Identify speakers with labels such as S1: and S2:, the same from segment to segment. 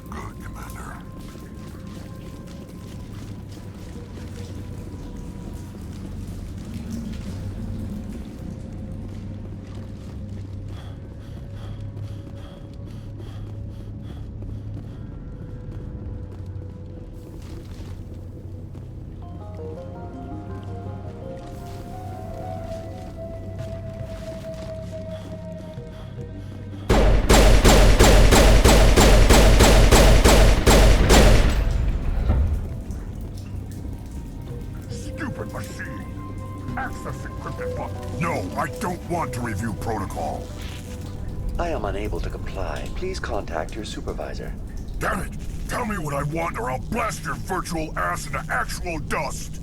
S1: Good, Commander. Stupid machine! Access encrypted book. No, I don't want to review protocol.
S2: I am unable to comply. Please contact your supervisor.
S1: Damn it! Tell me what I want or I'll blast your virtual ass into actual dust!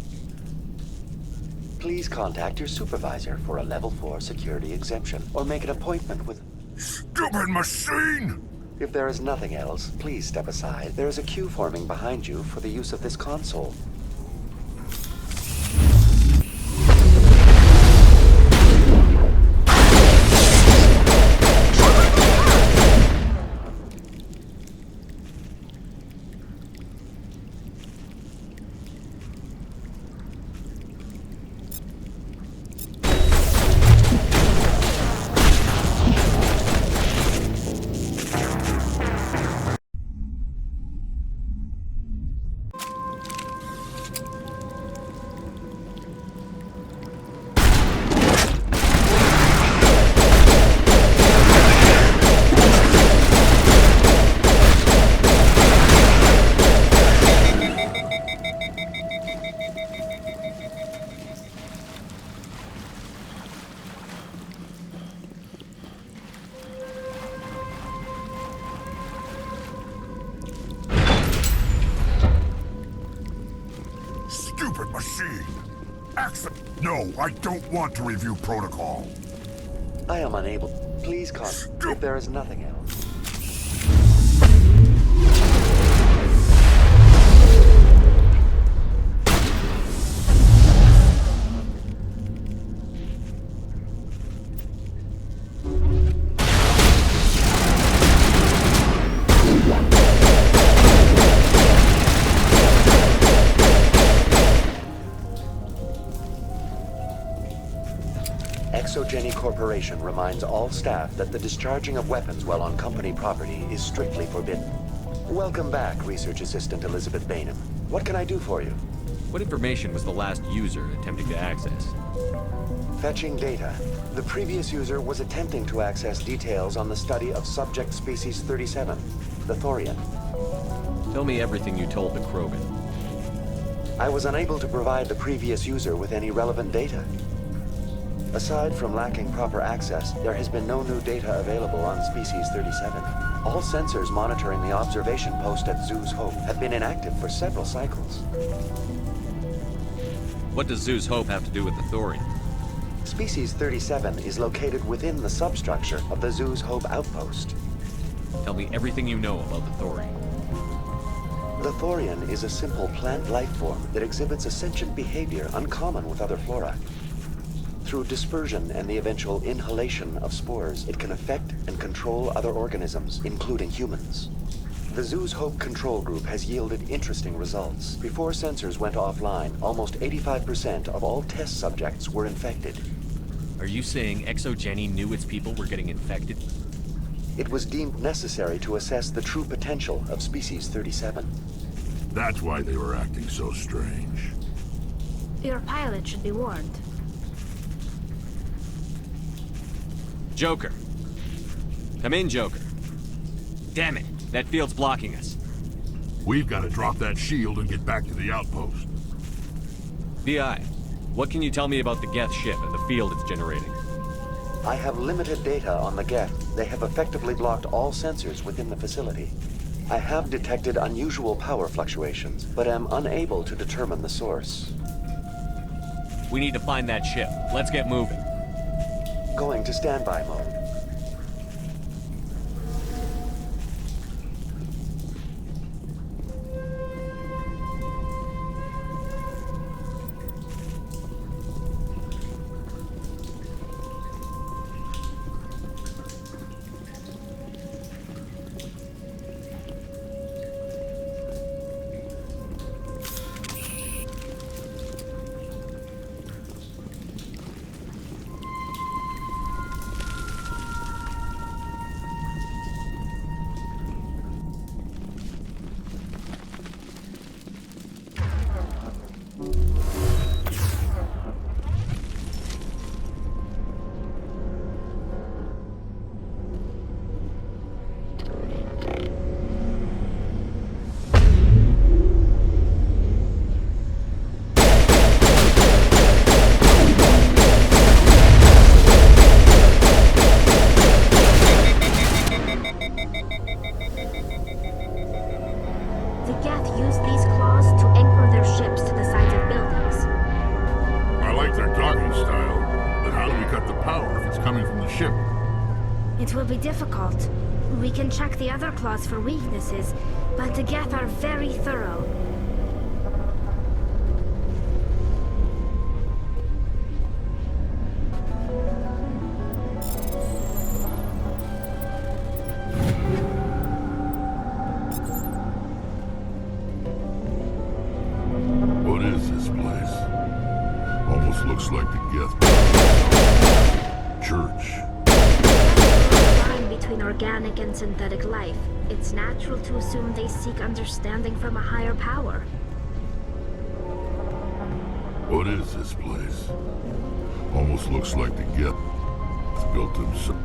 S2: Please contact your supervisor for a Level 4 security exemption, or make an appointment with...
S1: Stupid machine!
S2: If there is nothing else, please step aside. There is a queue forming behind you for the use of this console.
S1: Stupid machine! Access... No, I don't want to review protocol.
S2: I am unable. Please contact... If there is nothing else. Exogeny Corporation reminds all staff that the discharging of weapons while on company property is strictly forbidden. Welcome back, Research Assistant Elizabeth Bainham. What can I do for you?
S3: What information was the last user attempting to access?
S2: Fetching data. The previous user was attempting to access details on the study of subject species 37, the Thorian.
S3: Tell me everything you told the Krogan.
S2: I was unable to provide the previous user with any relevant data. Aside from lacking proper access, there has been no new data available on Species 37. All sensors monitoring the observation post at Zoo's Hope have been inactive for several cycles.
S3: What does Zoo's Hope have to do with the Thorian?
S2: Species 37 is located within the substructure of the Zoo's Hope outpost.
S3: Tell me everything you know about the Thorian.
S2: The Thorian is a simple plant life form that exhibits a sentient behavior uncommon with other flora. Through dispersion and the eventual inhalation of spores, it can affect and control other organisms, including humans. The Zoo's Hope control group has yielded interesting results. Before sensors went offline, almost 85% of all test subjects were infected.
S3: Are you saying Exogeny knew its people were getting infected?
S2: It was deemed necessary to assess the true potential of Species 37.
S1: That's why they were acting so strange.
S4: Your pilot should be warned.
S3: Joker. Come in, Joker. Damn it, that field's blocking us.
S1: We've got to drop that shield and get back to the outpost.
S3: VI, what can you tell me about the Geth ship and the field it's generating?
S2: I have limited data on the Geth. They have effectively blocked all sensors within the facility. I have detected unusual power fluctuations, but am unable to determine the source.
S3: We need to find that ship. Let's get moving.
S2: Going to standby mode.
S4: It will be difficult. We can check the other claws for weaknesses, but the Geth are very thorough.
S1: What is this place? Almost looks like the Geth church.
S4: Line between organic and synthetic life. It's natural to assume they seek understanding from a higher power.
S1: What is this place? Almost looks like the Geth built himself.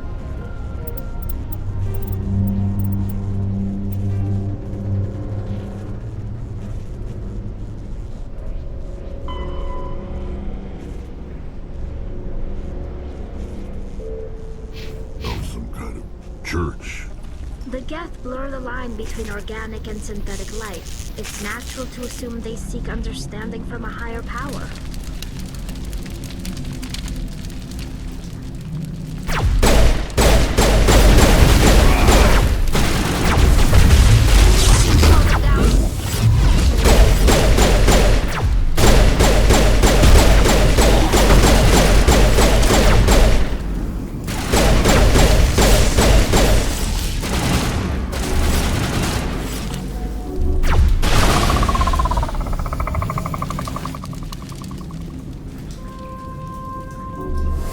S1: Some kind of church.
S4: The Geth blur the line between organic and synthetic life. It's natural to assume they seek understanding from a higher power.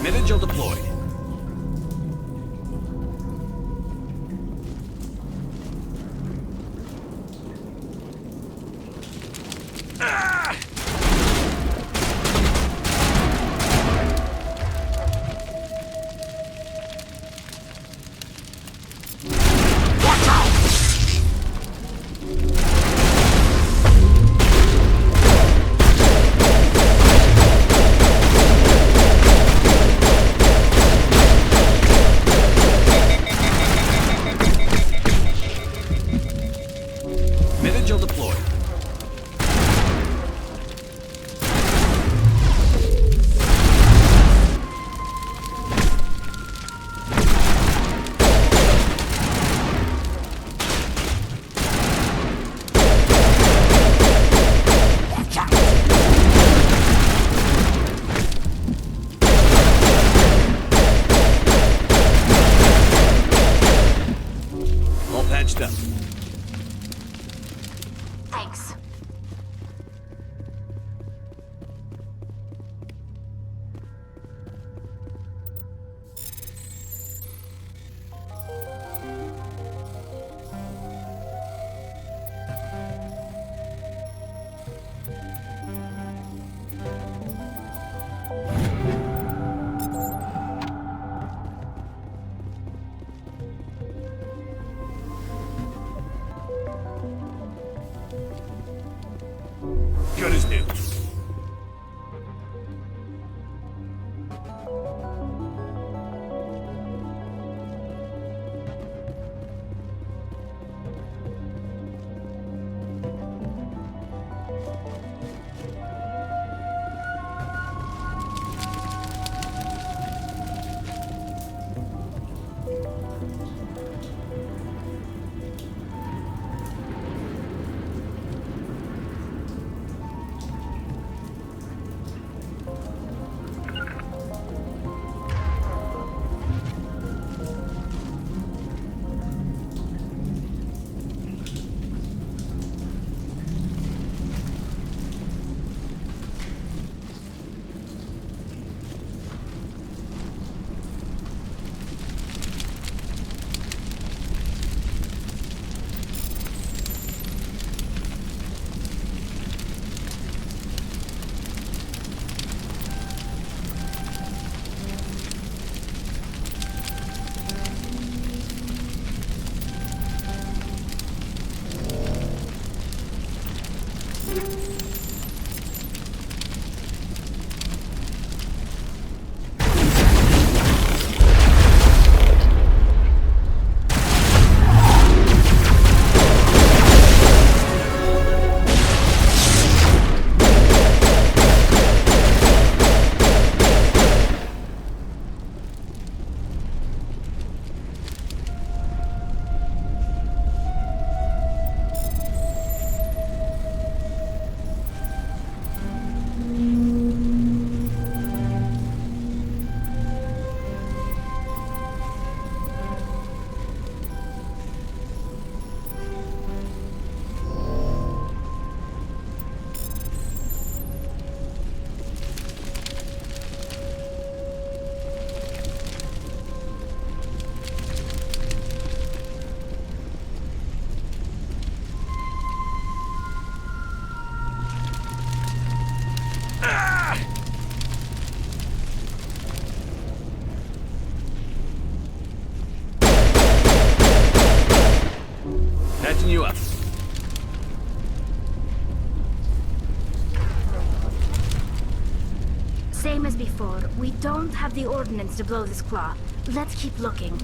S3: Vigil deployed. Vigil deployed. All patched up.
S4: Thanks.
S3: loosen you up.
S4: Same as before. We don't have the ordnance to blow this claw. Let's keep looking.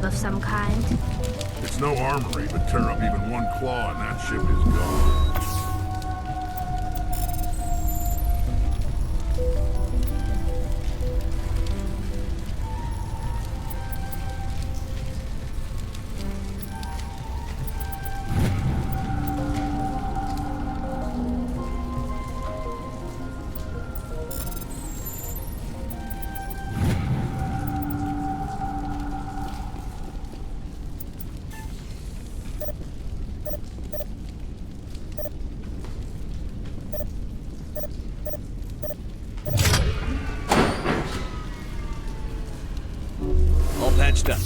S4: Of some kind.
S1: It's no armory, but tear up even one claw and that ship is gone.
S3: All patched up.